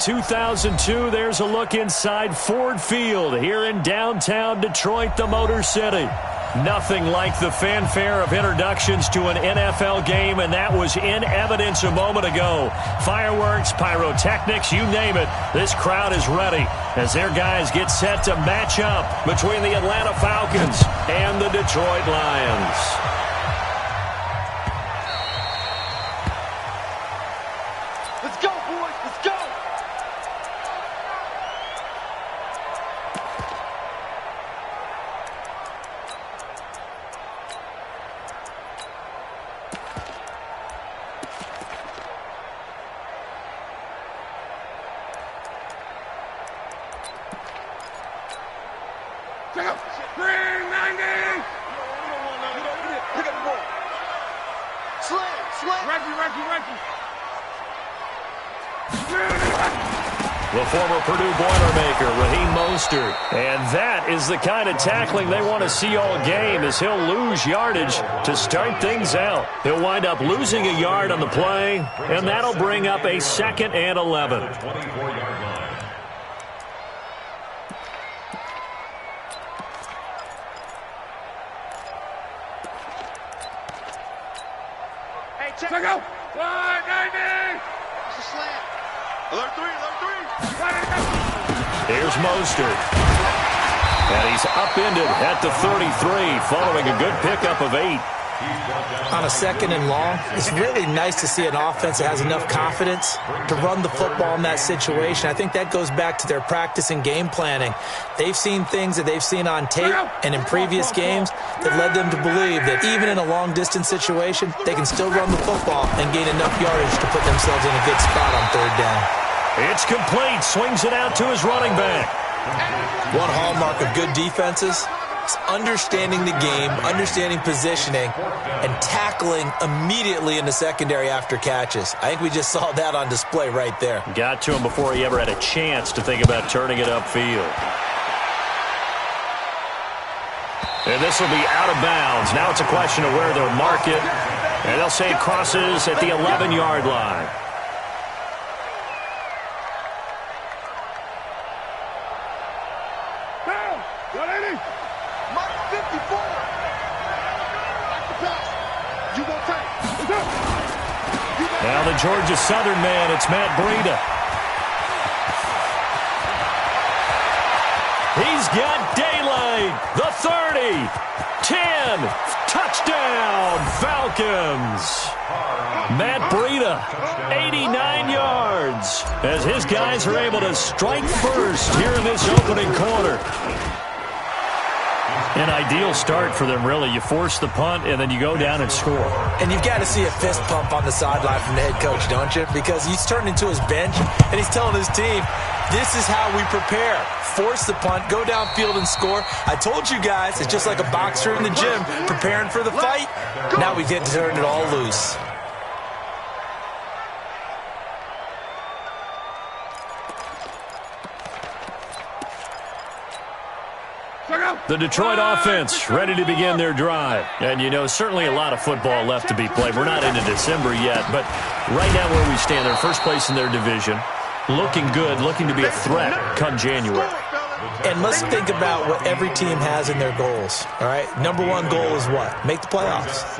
2002, there's a look inside Ford Field here in downtown Detroit, the Motor City. Nothing like the fanfare of introductions to an NFL game, and that was in evidence a moment ago. Fireworks, pyrotechnics, you name it. This crowd is ready as their guys get set to match up between the Atlanta Falcons and the Detroit Lions. Let's go, boys. Let's go. Check out. Green 90. Pick up the ball. Slam. Reggie. The former Purdue Boilermaker, Raheem Mostert. And that is the kind of tackling they want to see all game, as he'll lose yardage to start things out. He'll wind up losing a yard on the play, and that'll bring up a 2nd and 11. Hey, check out. 190. It's a slant. Alert 3. Here's Mostert. And he's upended at the 33, following a good pickup of 8. On a 2nd and long, it's really nice to see an offense that has enough confidence to run the football in that situation. I think that goes back to their practice and game planning. They've seen things that they've seen on tape and in previous games that led them to believe that even in a long-distance situation, they can still run the football and gain enough yardage to put themselves in a good spot on 3rd down. It's complete. Swings it out to his running back. One hallmark of good defenses is understanding the game, understanding positioning, and tackling immediately in the secondary after catches. I think we just saw that on display right there. Got to him before he ever had a chance to think about turning it upfield. And this will be out of bounds. Now it's a question of where they'll mark it. And they'll say it crosses at the 11-yard line. Now the Georgia Southern man, it's Matt Breida. He's got daylight. The 30, 10, touchdown, Falcons. Matt Breida, 89 yards, as his guys are able to strike first here in this opening quarter. An ideal start for them, really. You force the punt, and then you go down and score. And you've got to see a fist pump on the sideline from the head coach, don't you? Because he's turned into his bench, and he's telling his team, this is how we prepare. Force the punt, go downfield and score. I told you guys, it's just like a boxer in the gym preparing for the fight. Now we get to turn it all loose. The Detroit offense ready to begin their drive. And, you know, certainly a lot of football left to be played. We're not into December yet, but right now where we stand, they're first place in their division. Looking good, looking to be a threat come January. And let's think about what every team has in their goals, all right? Number 1 goal is what? Make the playoffs.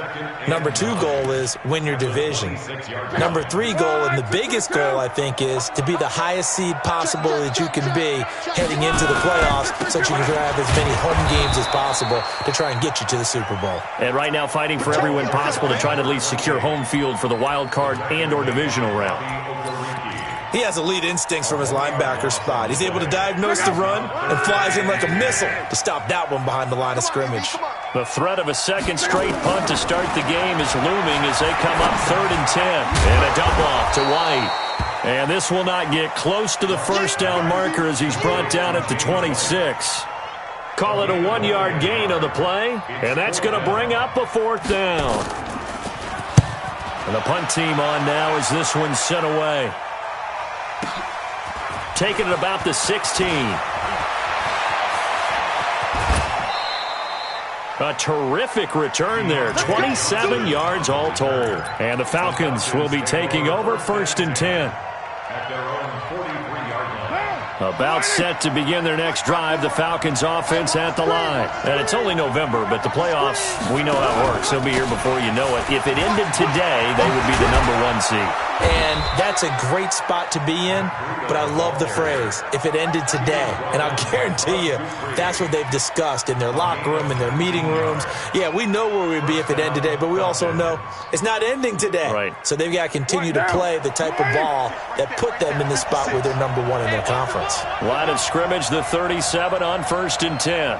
Number 2 goal is win your division. Number 3 goal, and the biggest goal, I think, is to be the highest seed possible that you can be heading into the playoffs so that you can grab as many home games as possible to try and get you to the Super Bowl. And right now fighting for every win possible to try to at least secure home field for the wild card and or divisional round. He has elite instincts from his linebacker spot. He's able to diagnose the run and flies in like a missile to stop that one behind the line of scrimmage. The threat of a 2nd straight punt to start the game is looming as they come up 3rd and 10. And a dump off to White. And this will not get close to the first down marker as he's brought down at the 26. Call it a 1-yard gain on the play. And that's going to bring up a 4th down. And the punt team on now as this one's sent away. Taking it about the 16. A terrific return there. 27 yards all told. And the Falcons will be taking over 1st and 10. At their own 43. About set to begin their next drive, the Falcons offense at the line. And it's only November, but the playoffs, we know how it works. They'll be here before you know it. If it ended today, they would be the #1 seed. And that's a great spot to be in, but I love the phrase, if it ended today. And I'll guarantee you, that's what they've discussed in their locker room, in their meeting rooms. Yeah, we know where we'd be if it ended today, but we also know it's not ending today. Right. So they've got to continue to play the type of ball that put them in the spot where they're #1 in their conference. Line of scrimmage, the 37 on 1st and 10.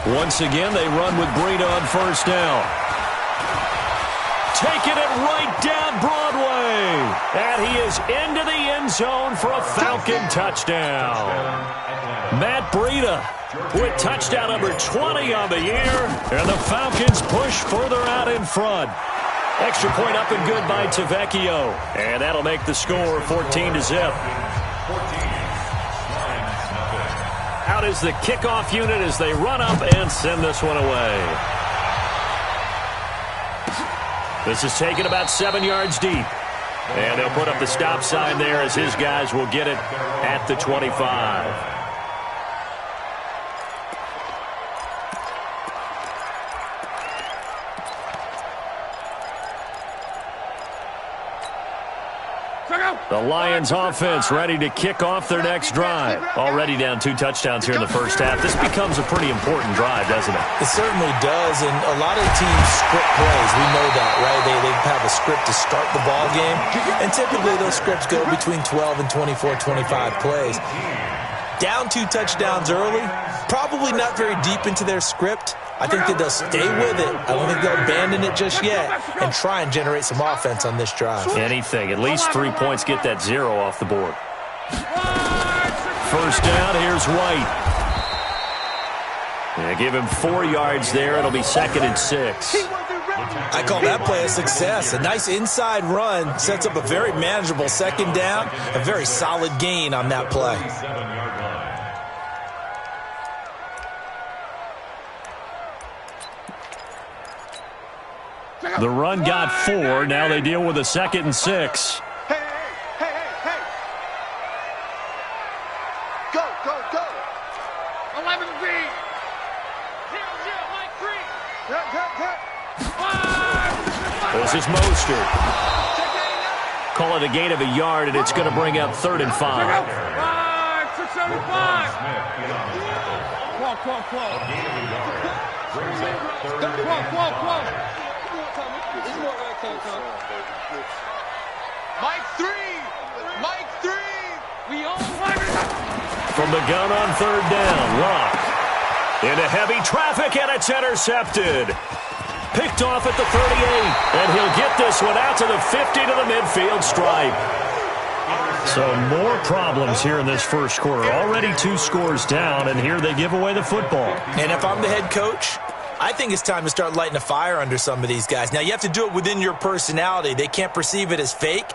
Once again, they run with Breida on 1st down. Taking it right down Broadway. And he is into the end zone for a Falcon touchdown. Matt Breida with touchdown number 20 on the year. And the Falcons push further out in front. Extra point up and good by Tavecchio. And that'll make the score 14-0. Out is the kickoff unit as they run up and send this one away. This is taken about 7 yards deep. And they'll put up the stop sign there as his guys will get it at the 25. The Lions offense ready to kick off their next drive. Already down 2 touchdowns here in the first half. This becomes a pretty important drive, doesn't it? It certainly does, and a lot of teams script plays. We know that, right? They have a script to start the ball game, and typically those scripts go between 12 and 24, 25 plays. Down 2 touchdowns early, probably not very deep into their script. I think that they'll stay with it. I don't think they'll abandon it just yet and try and generate some offense on this drive. Anything. At least 3 points, get that 0 off the board. First down, here's White. Yeah, give him 4 yards there. It'll be 2nd and 6. I call that play a success. A nice inside run sets up a very manageable 2nd down. A very solid gain on that play. The run got 4. Now they deal with a 2nd and 6. Hey. Go. 11 green. 0, Mike Green. This is Mostert. Call it a gain of a yard, and it's going to bring up 3rd and 5. 675. Qual. Mike 3. We all From the gun on 3rd down, Locke. Into heavy traffic, and it's intercepted. Picked off at the 38, and he'll get this one out to the 50 to the midfield stripe. So more problems here in this first quarter. Already 2 scores down, and here they give away the football. And if I'm the head coach, I think it's time to start lighting a fire under some of these guys. Now, you have to do it within your personality. They can't perceive it as fake.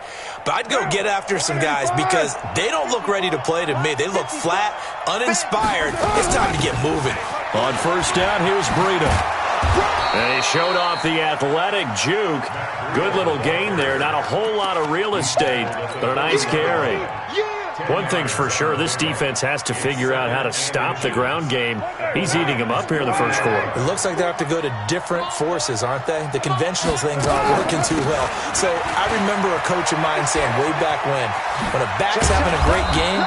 But I'd go get after some guys because they don't look ready to play to me. They look flat, uninspired. It's time to get moving. On 1st down, here's Breida. And he showed off the athletic juke. Good little gain there. Not a whole lot of real estate, but a nice carry. One thing's for sure, this defense has to figure out how to stop the ground game. He's eating them up here in the first quarter. It looks like they have to go to different forces, aren't they? The conventional things aren't working too well. So I remember a coach of mine saying way back when a back's having a great game,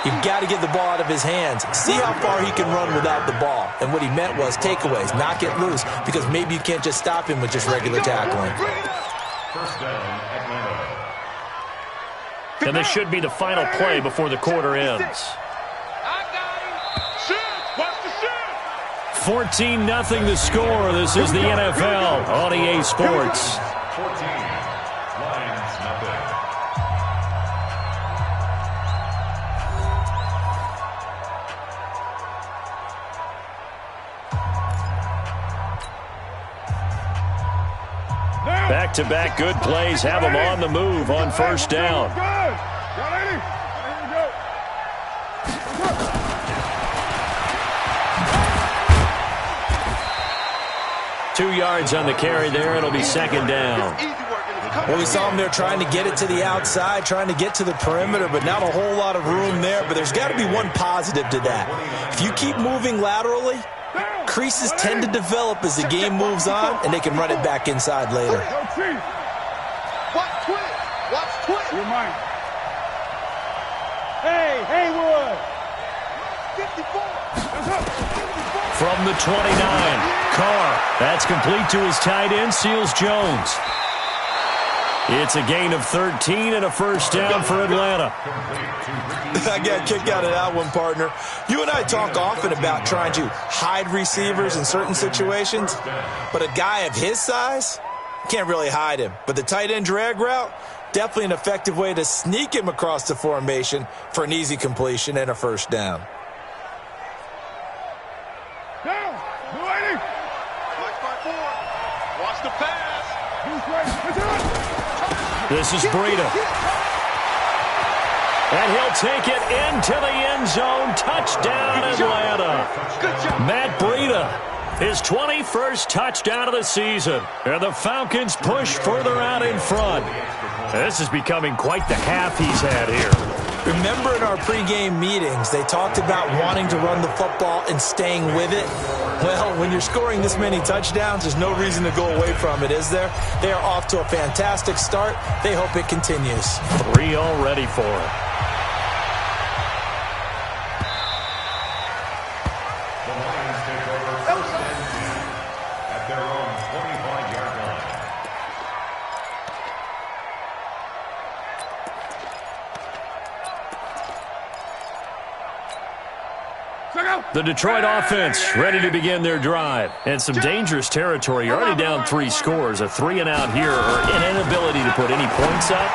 you've got to get the ball out of his hands. See how far he can run without the ball. And what he meant was takeaways, knock it loose, because maybe you can't just stop him with just regular tackling. First down, Atlanta. And this should be the final play before the quarter ends. 14-0 the score. This is the NFL on EA Sports. 14. Lions, nothing. Back-to-back good plays have them on the move on 1st down. 2 yards on the carry there. It'll be second down. Well, we saw him there trying to get it to the outside, trying to get to the perimeter, but not a whole lot of room there. But there's got to be one positive to that. If you keep moving laterally, creases tend to develop as the game moves on, and they can run it back inside later. Watch twit. You're mine. Hey, Haywood. 54. From the 29, Carr. That's complete to his tight end, Seals Jones. It's a gain of 13 and a first down for Atlanta. I got a kick out of that one, partner. You and I talk often about trying to hide receivers in certain situations, but a guy of his size can't really hide him. But the tight end drag route, definitely an effective way to sneak him across the formation for an easy completion and a first down. Down. Watch the pass. This is Breida. And he'll take it into the end zone. Touchdown, Atlanta. Matt Breida, his 21st touchdown of the season. And the Falcons push further out in front. This is becoming quite the half he's had here. Remember in our pregame meetings, they talked about wanting to run the football and staying with it? Well, when you're scoring this many touchdowns, there's no reason to go away from it, is there? They are off to a fantastic start. They hope it continues. 3 already for him. The Detroit offense ready to begin their drive. And some dangerous territory. You're already down 3 scores. A 3-and-out here or an inability to put any points up.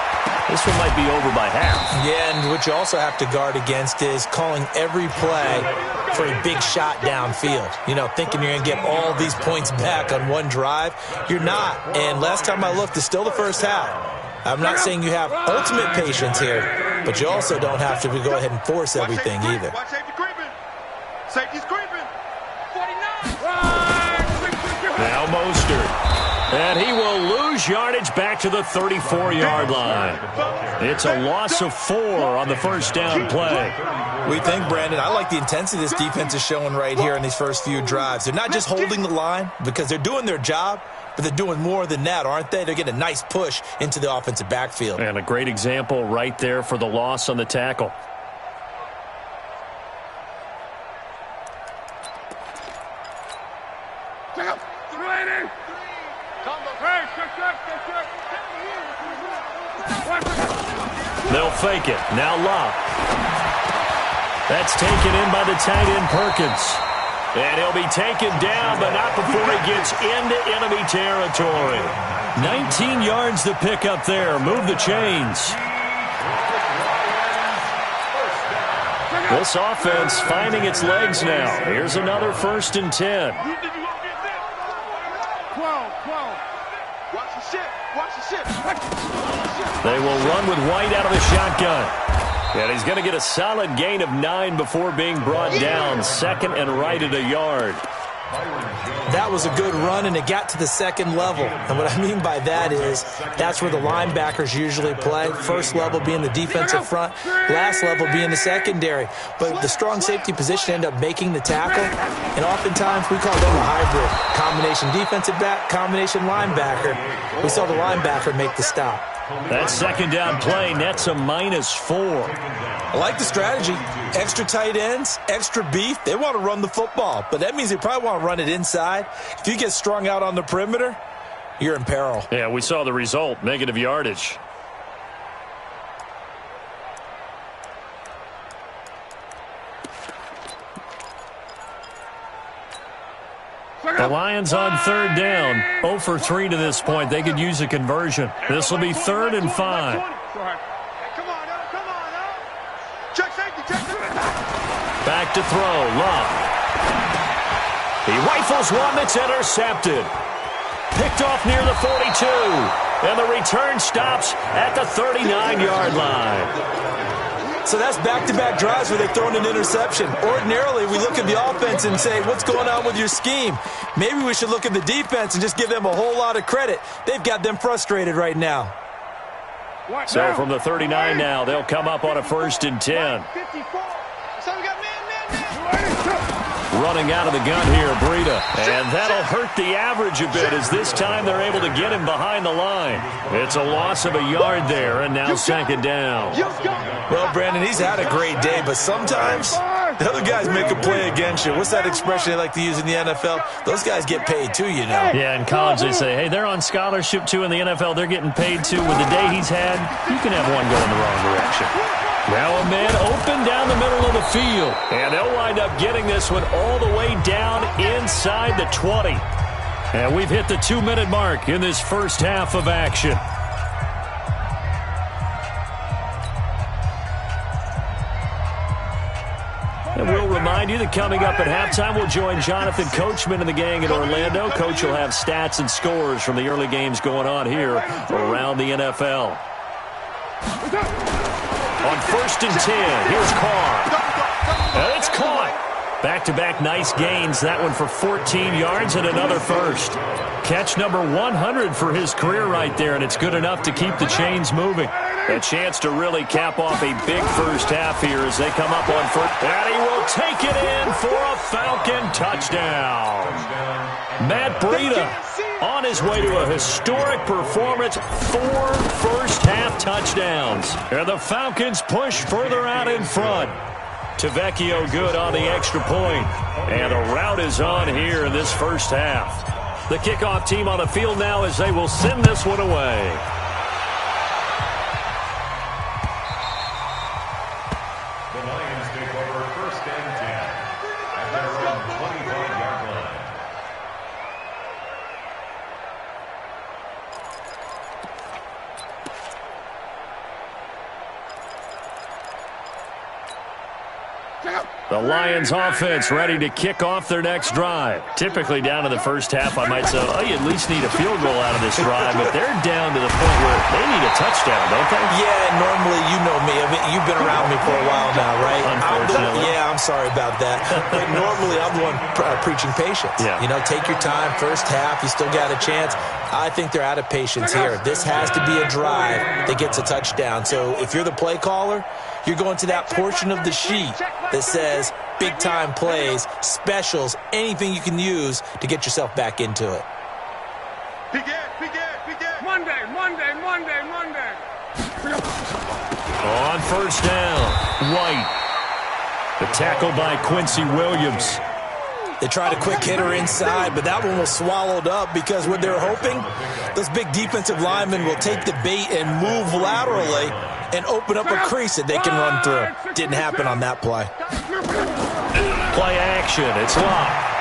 This one might be over by half. Yeah, and what you also have to guard against is calling every play for a big shot downfield. You know, thinking you're going to get all these points back on one drive. You're not. And last time I looked, it's still the first half. I'm not saying you have ultimate patience here, but you also don't have to go ahead and force everything either. Safety's creeping. 49. Now Mostert. And he will lose yardage back to the 34-yard line. It's a loss of 4 on the first down play. We think, Brandon, I like the intensity this defense is showing right here in these first few drives. They're not just holding the line because they're doing their job, but they're doing more than that, aren't they? They're getting a nice push into the offensive backfield. And a great example right there for the loss on the tackle. They'll fake it. Now Love. That's taken in by the tight end Perkins. And he'll be taken down, but not before he gets into enemy territory. 19 yards to pick up there. Move the chains. This offense finding its legs now. Here's another 1st and 10. 12. Watch the ship. They will run with White out of the shotgun. And he's going to get a solid gain of 9 before being brought down. 2nd and right at a yard. That was a good run, and it got to the second level. And what I mean by that is that's where the linebackers usually play. First level being the defensive front, last level being the secondary. But the strong safety position ended up making the tackle, and oftentimes we call them a hybrid. Combination defensive back, combination linebacker. We saw the linebacker make the stop. That second down play nets a -4. I like the strategy. Extra tight ends, extra beef. They want to run the football, but that means they probably want to run it inside. If you get strung out on the perimeter, you're in peril. Yeah, we saw the result, negative yardage. The Lions on 3rd down. 0 for 3 to this point. They could use a conversion. This will be 3rd and 5. Back to throw. Love. He rifles one that's intercepted. Picked off near the 42. And the return stops at the 39-yard line. So that's back-to-back drives where they've thrown an interception. Ordinarily, we look at the offense and say, what's going on with your scheme? Maybe we should look at the defense and just give them a whole lot of credit. They've got them frustrated right now. So from the 39 now, they'll come up on a 1st and 10. Running out of the gun here, Breida. And that'll hurt the average a bit as this time they're able to get him behind the line. It's a loss of a yard there, and now 2nd down. Well, Brandon, he's had a great day, but sometimes the other guys make a play against you. What's that expression they like to use in the NFL? Those guys get paid too, you know. Yeah, in college they say, hey, they're on scholarship too. In the NFL, they're getting paid too. With the day he's had, you can have one go in the wrong direction. Now a man open down the middle of the field. And they'll wind up getting this one all the way down inside the 20. And we've hit the 2-minute mark in this first half of action. And we'll remind you that coming up at halftime, we'll join Jonathan Coachman and the gang in Orlando. Coach will have stats and scores from the early games going on here around the NFL. On 1st and 10, here's Carr. And it's caught. Back-to-back nice gains. That one for 14 yards and another first. Catch number 100 for his career right there, and it's good enough to keep the chains moving. A chance to really cap off a big first half here as they come up on 1st. And he will take it in for a Falcon touchdown. Matt Breida on his way to a historic performance, 4 first-half touchdowns. And the Falcons push further out in front. Tavecchio good on the extra point. And the route is on here in this first half. The kickoff team on the field now as they will send this one away. The Lions take over 1st and 10 at their own 25-yard line. The Lions offense ready to kick off their next drive. Typically down in the first half, I might say, oh, you at least need a field goal out of this drive, but they're down to the point where they need a touchdown, don't they? Yeah, normally, you know me. I mean, you've been around me for a while now, right? Unfortunately. I'm sorry about that. But normally, I'm the one preaching patience. Yeah. You know, take your time. First half, you still got a chance. I think they're out of patience here. This has to be a drive that gets a touchdown. So if you're the play caller, you're going to that portion of the sheet that says big-time plays, specials, anything you can use to get yourself back into it. Monday. On 1st down, White. The tackle by Quincy Williams. They tried a quick hitter inside, but that one was swallowed up because what they're hoping, those big defensive linemen will take the bait and move laterally and open up a crease that they can run through. Didn't happen on that play. Play action. It's locked.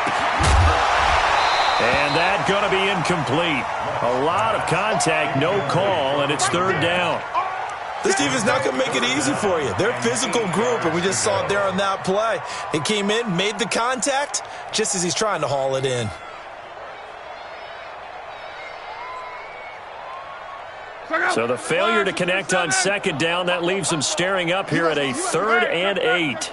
And that's going to be incomplete. A lot of contact, no call, and it's 3rd down. This defense not going to make it easy for you. They're a physical group, and we just saw it there on that play. He came in, made the contact, just as he's trying to haul it in. So the failure to connect on 2nd down, that leaves them staring up here at a 3rd and 8. 0-0,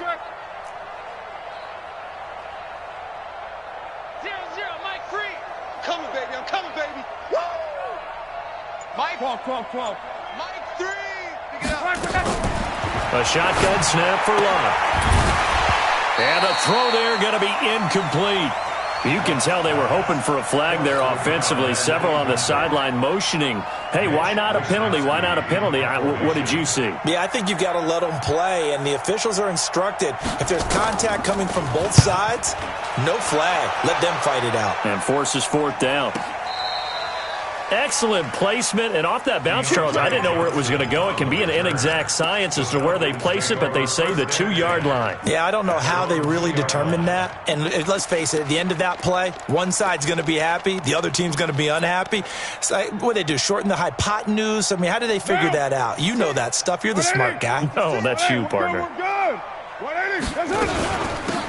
Mike free. I'm coming, baby. Woo! Mike. 12. Mike 3. Pick it up. A shotgun snap for Lott. And the throw there going to be incomplete. You can tell they were hoping for a flag there offensively. Several on the sideline motioning, hey, why not a penalty? Why not a penalty? What did you see? Yeah, I think you've got to let them play, and the officials are instructed. If there's contact coming from both sides, no flag. Let them fight it out. And forces 4th down. Excellent placement, and off that bounce, Charles, I didn't know where it was going to go. It can be an inexact science as to where they place it, but they say the 2-yard line. Yeah, I don't know how they really determined that. And let's face it, at the end of that play, one side's going to be happy, the other team's going to be unhappy. So what do they do, shorten the hypotenuse? I mean, how do they figure that out? You know that stuff. You're the smart guy. No, that's you, partner.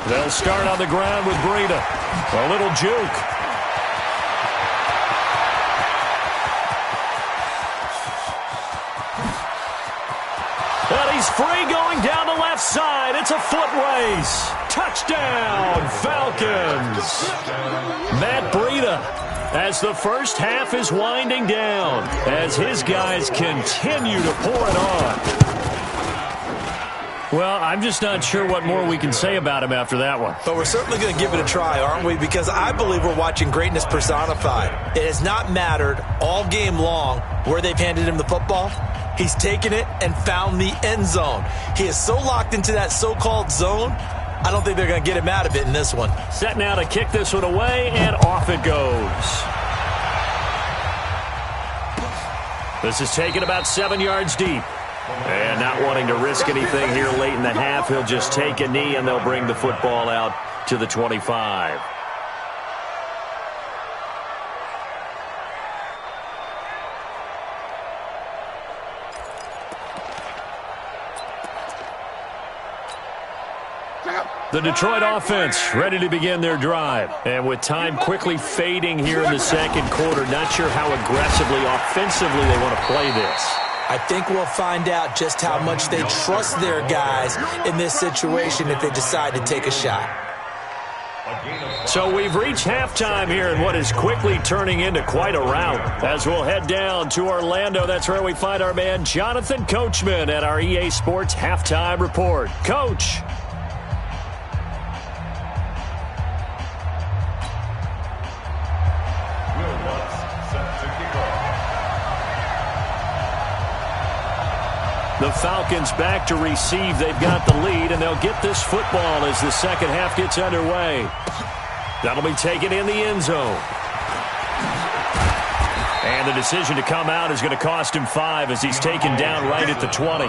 They'll start on the ground with Breida. A little juke. And he's free going down the left side. It's a foot race. Touchdown, Falcons. Matt Breida, as the first half is winding down, as his guys continue to pour it on. Well, I'm just not sure what more we can say about him after that one. But we're certainly going to give it a try, aren't we? Because I believe we're watching greatness personified. It has not mattered all game long where they've handed him the football. He's taken it and found the end zone. He is so locked into that so-called zone, I don't think they're going to get him out of it in this one. Set now to kick this one away, and off it goes. This is taken about 7 yards deep. And not wanting to risk anything here late in the half, he'll just take a knee, and they'll bring the football out to the 25. The Detroit offense ready to begin their drive. And with time quickly fading here in the second quarter, not sure how aggressively, offensively they want to play this. I think we'll find out just how much they trust their guys in this situation if they decide to take a shot. So we've reached halftime here in what is quickly turning into quite a rout. As we'll head down to Orlando, that's where we find our man Jonathan Coachman at our EA Sports Halftime Report. Coach. The Falcons back to receive. They've got the lead, and they'll get this football as the second half gets underway. That'll be taken in the end zone. And the decision to come out is going to cost him 5 as he's taken down right at the 20.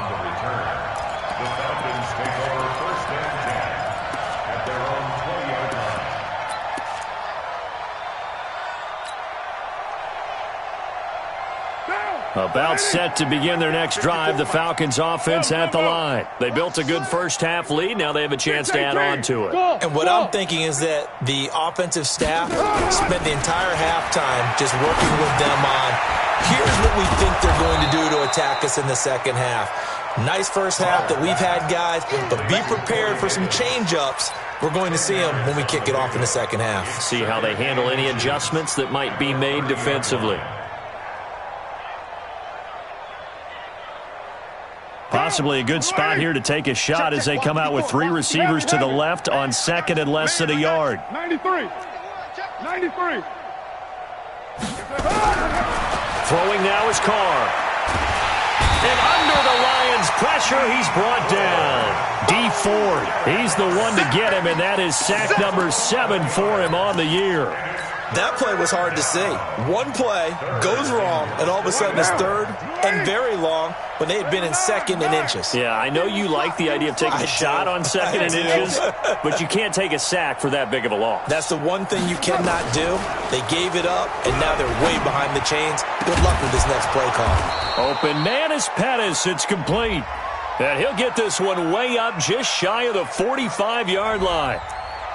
About set to begin their next drive, the Falcons offense at the line. They built a good first half lead. Now they have a chance to add on to it. And what I'm thinking is that the offensive staff spent the entire halftime just working with them on, here's what we think they're going to do to attack us in the second half. Nice first half that we've had, guys, but be prepared for some change-ups. We're going to see them when we kick it off in the second half. See how they handle any adjustments that might be made defensively. Possibly a good spot here to take a shot as they come out with 3 receivers to the left on second and less than a yard. 93. Throwing now is Carr. And under the Lions' pressure, he's brought down. D Ford, he's the one to get him, and that is sack number 7 for him on the year. That play was hard to see. One play goes wrong, and all of a sudden it's third and very long when they had been in second and inches. Yeah, I know you like the idea of taking a shot on second and inches, but you can't take a sack for that big of a loss. That's the one thing you cannot do. They gave it up, and now they're way behind the chains. Good luck with this next play call. Open man is Pettis. It's complete. And he'll get this one way up just shy of the 45-yard line.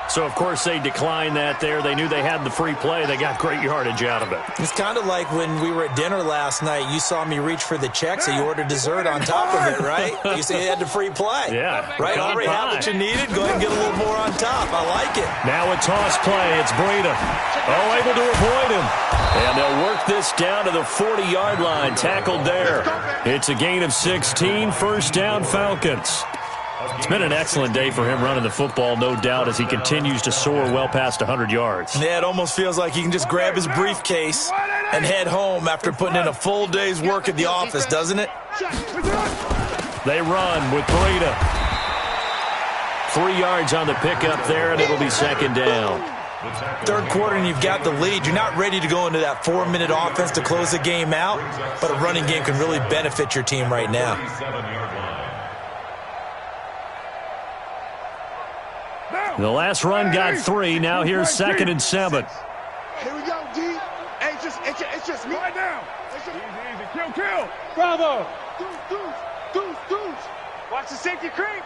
So, of course, they declined that there. They knew they had the free play. They got great yardage out of it. It's kind of like when we were at dinner last night. You saw me reach for the check, so you ordered dessert on top of it, right? You said you had the free play. Yeah. Right? Already had what you needed. Go ahead and get a little more on top. I like it. Now a toss play. It's Breida. Oh, able to avoid him. And they'll work this down to the 40-yard line. Tackled there. It's a gain of 16. First down, Falcons. It's been an excellent day for him running the football, no doubt, as he continues to soar well past 100 yards. Yeah, it almost feels like he can just grab his briefcase and head home after putting in a full day's work at the office, doesn't it? They run with Breida. 3 yards on the pickup there, and it'll be second down. Third quarter, and you've got the lead. You're not ready to go into that 4-minute offense to close the game out, but a running game can really benefit your team right now. The last run got 3. Now here's second and 7. Here we go, D. Hey, it's just me. Right now. Easy. Kill. Bravo. Deuce. Watch the safety creep.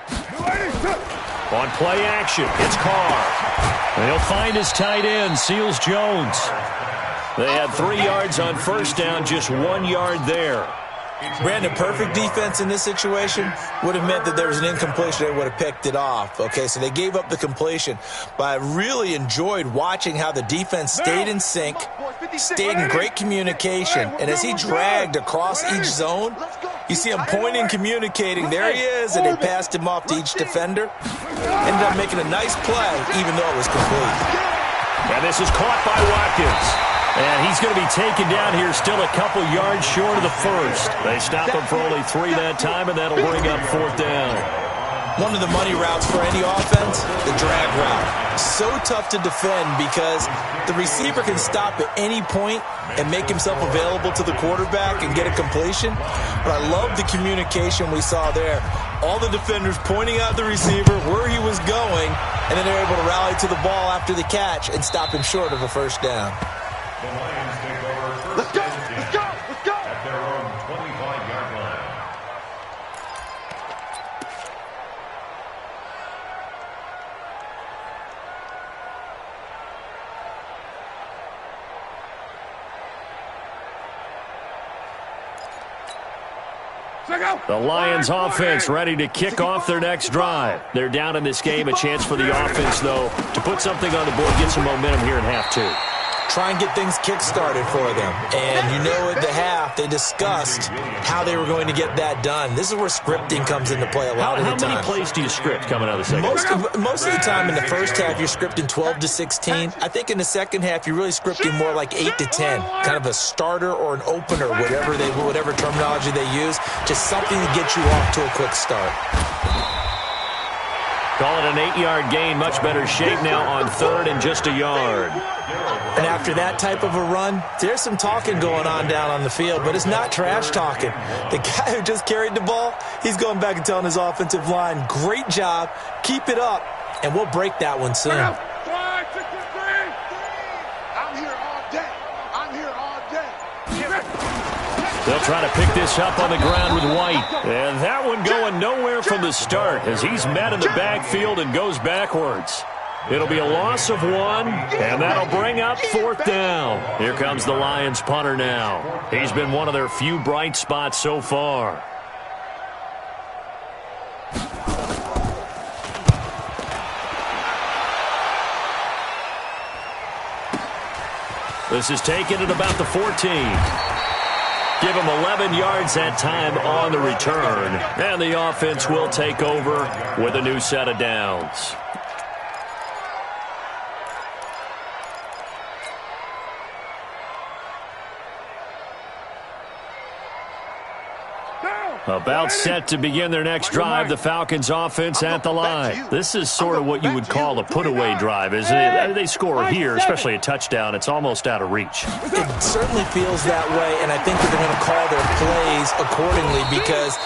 On play action, it's Carr. And he'll find his tight end, Seals Jones. They had 3 yards on first down, just 1 yard there. Brandon, perfect defense in this situation would have meant that there was an incompletion. They would have picked it off. Okay, so they gave up the completion. But I really enjoyed watching how the defense stayed in sync, stayed in great communication. And as he dragged across each zone, you see him pointing, communicating. There he is, and they passed him off to each defender. Ended up making a nice play, even though it was complete. And this is caught by Watkins. And he's going to be taken down here still a couple yards short of the first. They stop him for only 3 that time, and that'll bring up 4th down. One of the money routes for any offense, the drag route. So tough to defend because the receiver can stop at any point and make himself available to the quarterback and get a completion. But I love the communication we saw there. All the defenders pointing out the receiver, where he was going, and then they're able to rally to the ball after the catch and stop him short of a 1st down. The Lions take over first and 10 at their own 25-yard line. The Lions offense ready to kick off their next drive. They're down in this game. A chance for the offense, though, to put something on the board, get some momentum here in half 2. Try and get things kick-started for them. And you know at the half, they discussed how they were going to get that done. This is where scripting comes into play a lot of the time. How many plays do you script coming out of the second half? Most of the time in the first half, you're scripting 12 to 16. I think in the second half, you're really scripting more like 8 to 10. Kind of a starter or an opener, whatever terminology they use. Just something to get you off to a quick start. Call it an 8-yard gain. Much better shape now on 3rd and just a yard. And after that type of a run, there's some talking going on down on the field, but it's not trash talking. The guy who just carried the ball, he's going back and telling his offensive line, great job, keep it up, and we'll break that one soon. I'm here all day. I'm here all day. They'll try to pick this up on the ground with White. And that one going nowhere from the start as he's met in the backfield and goes backwards. It'll be a loss of 1, and that'll bring up 4th down. Here comes the Lions punter now. He's been one of their few bright spots so far. This is taken at about the 14. Give him 11 yards that time on the return. And the offense will take over with a new set of downs. About set to begin their next drive, the Falcons offense at the line. This is sort of what you would call a put-away drive, isn't it? They score here, especially a touchdown. It's almost out of reach. It certainly feels that way, and I think that they're going to call their plays accordingly because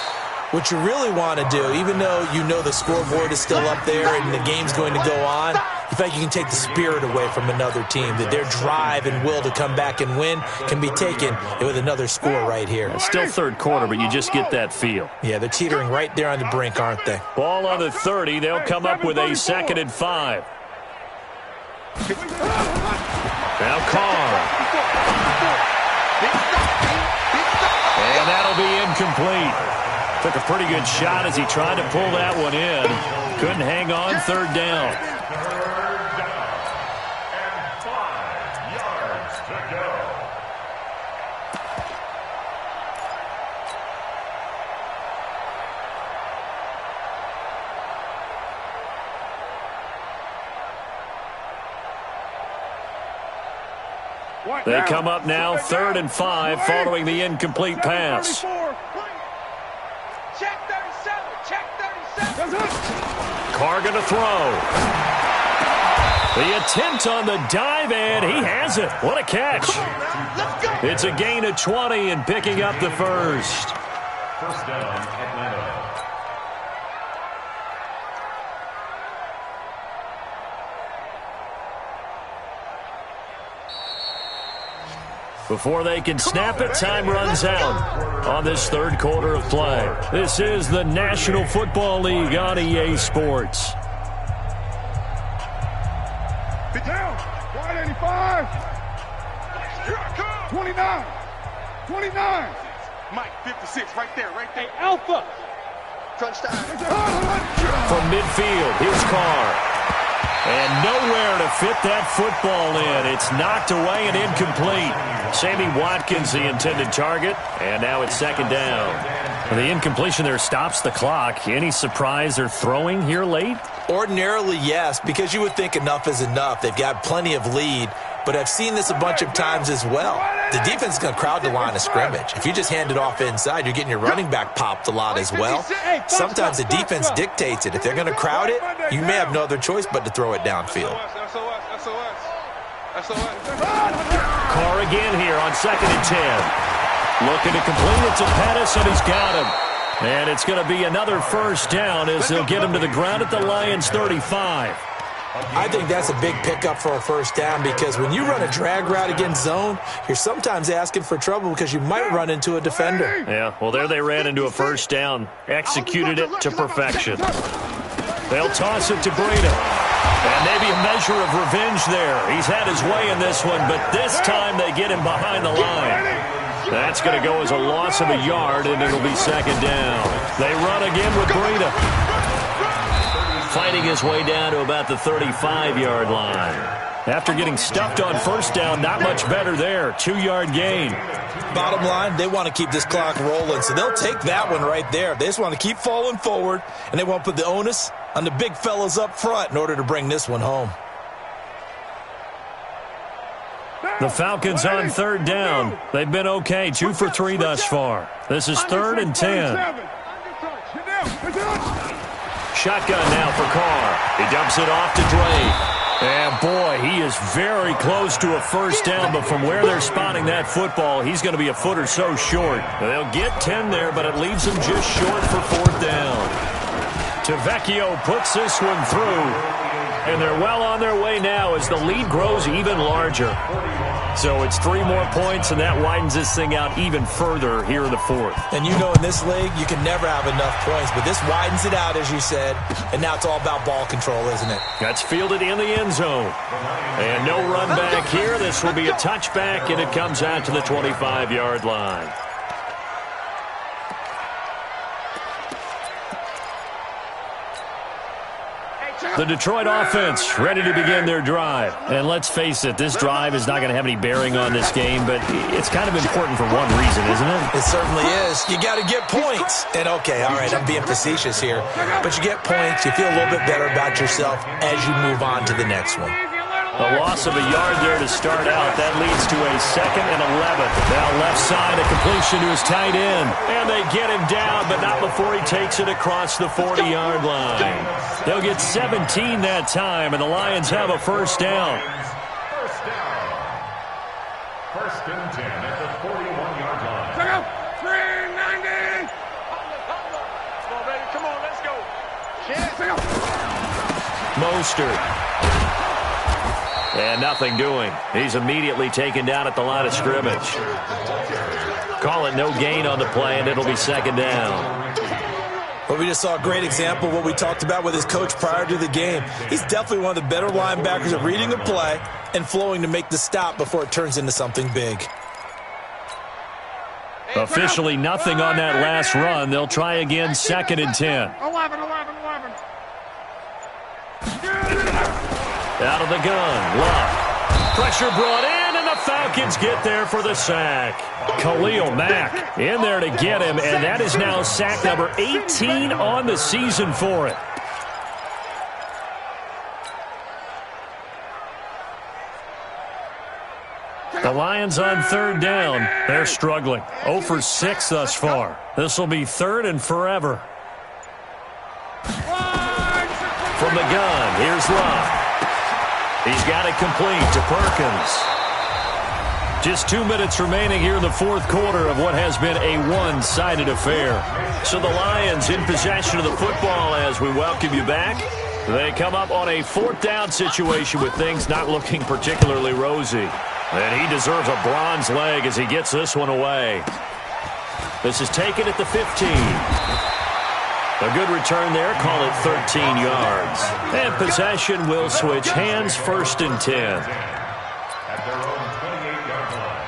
what you really want to do, even though you know the scoreboard is still up there and the game's going to go on, in fact, you can take the spirit away from another team, that their drive and will to come back and win can be taken with another score right here. It's still 3rd quarter, but you just get that feel. Yeah, they're teetering right there on the brink, aren't they? Ball on the 30. They'll come up with a 2nd and 5. Now Carr. And that'll be incomplete. Took a pretty good shot as he tried to pull that one in. Couldn't hang on. 3rd down. They come up now, 3rd and 5, following the incomplete pass. Check 37. Check 37. Carr going to throw. The attempt on the dive, and he has it. What a catch. It's a gain of 20 and picking up the first. 1st down, Atlanta. Before they can snap it, time runs out on this 3rd quarter of play. This is the National Football League on EA Sports. Get down. 185. 29. 29. Mike, 56, right there, right there. Hey, Alpha. Crunch time. From midfield, here's Carr. And nowhere to fit that football in. It's knocked away and incomplete. Sammy Watkins, the intended target, and now it's second down. The incompletion there stops the clock. Any surprise they're throwing here late? Ordinarily, yes, because you would think enough is enough. They've got plenty of lead, but I've seen this a bunch of times as well. The defense is going to crowd the line of scrimmage. If you just hand it off inside, you're getting your running back popped a lot as well. Sometimes the defense dictates it. If they're going to crowd it, you may have no other choice but to throw it downfield. Carr again here on 2nd and 10. Looking to complete it to Pettis, and he's got him. And it's going to be another first down as they'll get him to the ground at the Lions' 35. I think that's a big pickup for a first down because when you run a drag route against zone, you're sometimes asking for trouble because you might run into a defender. Yeah, well, there they ran into a first down. Executed it to perfection. They'll toss it to Breida. And maybe a measure of revenge there. He's had his way in this one, but this time they get him behind the line. That's going to go as a loss of a yard, and it'll be second down. They run again with Breida. Fighting his way down to about the 35-yard line. After getting stuffed on first down, not much better there. 2-yard gain. Bottom line, they want to keep this clock rolling, so they'll take that one right there. They just want to keep falling forward, and they want to put the onus on the big fellas up front in order to bring this one home. The Falcons on third down. They've been okay, 2 for 3 thus far. This is 3rd and 10. Shotgun now for Carr. He dumps it off to Drake. And, boy, he is very close to a first down, but from where they're spotting that football, he's going to be a foot or so short. They'll get 10 there, but it leaves them just short for 4th down. Tavecchio puts this one through, and they're well on their way now as the lead grows even larger. So it's 3 more points, and that widens this thing out even further here in the 4th. And you know in this league, you can never have enough points, but this widens it out, as you said, and now it's all about ball control, isn't it? That's fielded in the end zone. And no run back here. This will be a touchback, and it comes out to the 25-yard line. The Detroit offense ready to begin their drive. And let's face it, this drive is not going to have any bearing on this game, but it's kind of important for one reason, isn't it? It certainly is. You got to get points. And, okay, all right, I'm being facetious here. But you get points, you feel a little bit better about yourself as you move on to the next one. A loss of a yard there to start out. That leads to a 2nd and 11. Now left side, a completion to his tight end. And they get him down, but not before he takes it across the 40-yard line. They'll get 17 that time, and the Lions have a first down. First down. 1st and 10 at the 41-yard line. Check out. 390. Come on, baby. Come on, let's go. Check out. Mostert. And nothing doing. He's immediately taken down at the line of scrimmage. Call it no gain on the play, and it'll be second down. Well, we just saw a great example of what we talked about with his coach prior to the game. He's definitely one of the better linebackers at reading a play and flowing to make the stop before it turns into something big. Officially nothing on that last run. They'll try again, 2nd and 10. 11. Out of the gun, Luck. Pressure brought in, and the Falcons get there for the sack. Khalil Mack in there to get him, and that is now sack number 18 on the season for it. The Lions on 3rd down. They're struggling. 0 for 6 thus far. This will be 3rd and forever. From the gun, here's Luck. He's got it complete to Perkins. Just 2 minutes remaining here in the 4th quarter of what has been a one-sided affair. So the Lions in possession of the football as we welcome you back. They come up on a 4th down situation with things not looking particularly rosy. And he deserves a bronze leg as he gets this one away. This is taken at the 15. A good return there, call it 13 yards. And possession will switch hands, 1st and 10. At their own 28-yard line.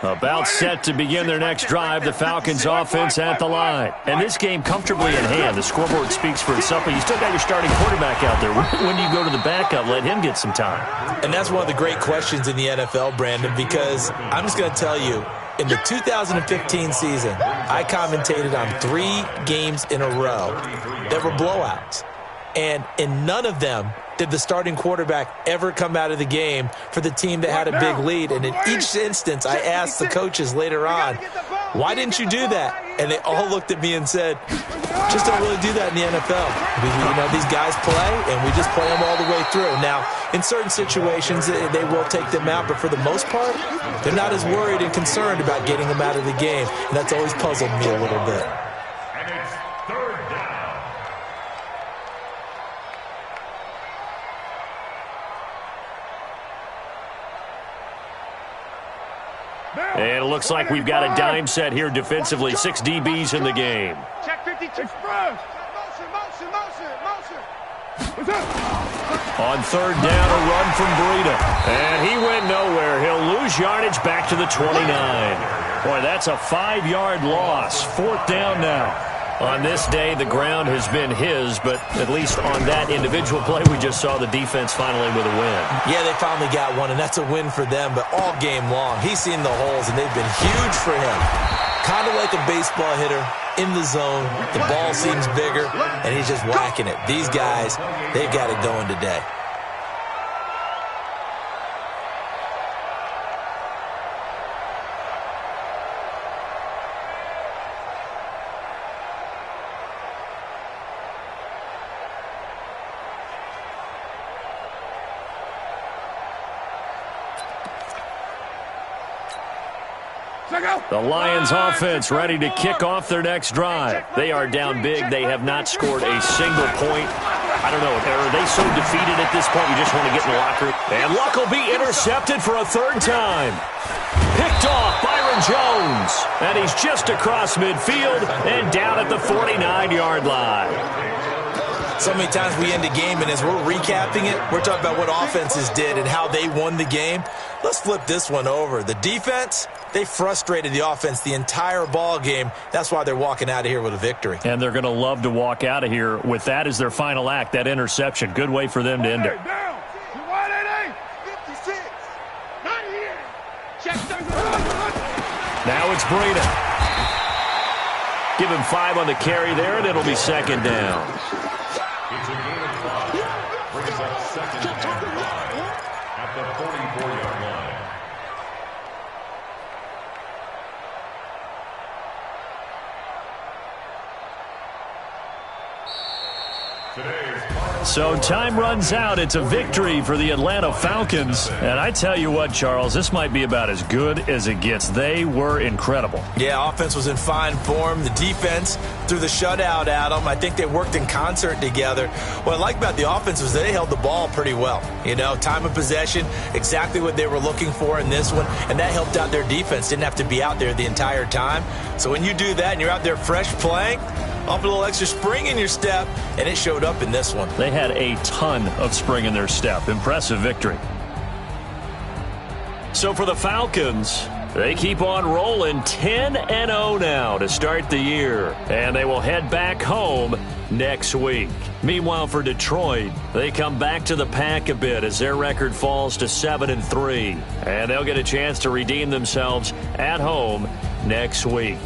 About set to begin their next drive, the Falcons offense at the line. And this game comfortably in hand. The scoreboard speaks for itself, but you still got your starting quarterback out there. When do you go to the backup, let him get some time? And that's one of the great questions in the NFL, Brandon, because I'm just going to tell you, in the 2015 season, I commentated on 3 games in a row that were blowouts. And in none of them did the starting quarterback ever come out of the game for the team that had a big lead. And in each instance, I asked the coaches later on, why didn't you do that? And they all looked at me and said, just don't really do that in the NFL. These guys play, and we just play them all the way through. Now, in certain situations, they will take them out, but for the most part, they're not as worried and concerned about getting them out of the game. And that's always puzzled me a little bit. And it's 3rd down. And it looks like we've got a dime set here defensively. 6 DBs in the game. Check 52. Motion. What's up? On 3rd down, a run from Breida. And he went nowhere. He'll lose yardage back to the 29. Boy, that's a 5-yard loss. 4th down now. On this day, the ground has been his, but at least on that individual play, we just saw the defense finally with a win. Yeah, they finally got one, and that's a win for them, but all game long, he's seen the holes, and they've been huge for him. Kind of like a baseball hitter in the zone. The ball seems bigger, and he's just whacking it. These guys, they've got it going today. The Lions offense ready to kick off their next drive. They are down big. They have not scored a single point. I don't know. Are they so defeated at this point you just want to get in the locker room? And Luck will be intercepted for a 3rd time. Picked off Byron Jones. And he's just across midfield and down at the 49-yard line. So many times we end a game, and as we're recapping it, we're talking about what offenses did and how they won the game. Let's flip this one over. The defense, they frustrated the offense the entire ball game. That's why they're walking out of here with a victory. And they're going to love to walk out of here with that as their final act, that interception. Good way for them to end it. Now it's Breida. Give him 5 on the carry there, and it'll be 2nd down. It's a gain of 5. Brings up 2nd and 5 at the 44-yard line. So time runs out. It's a victory for the Atlanta Falcons. And I tell you what, Charles, this might be about as good as it gets. They were incredible. Yeah, offense was in fine form. The defense threw the shutout at them. I think they worked in concert together. What I like about the offense was they held the ball pretty well. Time of possession, exactly what they were looking for in this one. And that helped out their defense. Didn't have to be out there the entire time. So when you do that and you're out there fresh playing, off a little extra spring in your step, and it showed up in this one. They had a ton of spring in their step. Impressive victory. So for the Falcons, they keep on rolling 10-0 now to start the year, and they will head back home next week. Meanwhile, for Detroit, they come back to the pack a bit as their record falls to 7-3, and they'll get a chance to redeem themselves at home next week.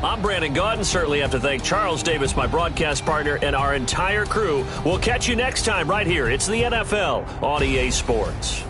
I'm Brandon Gaudin. Certainly have to thank Charles Davis, my broadcast partner, and our entire crew. We'll catch you next time right here. It's the NFL on EA Sports.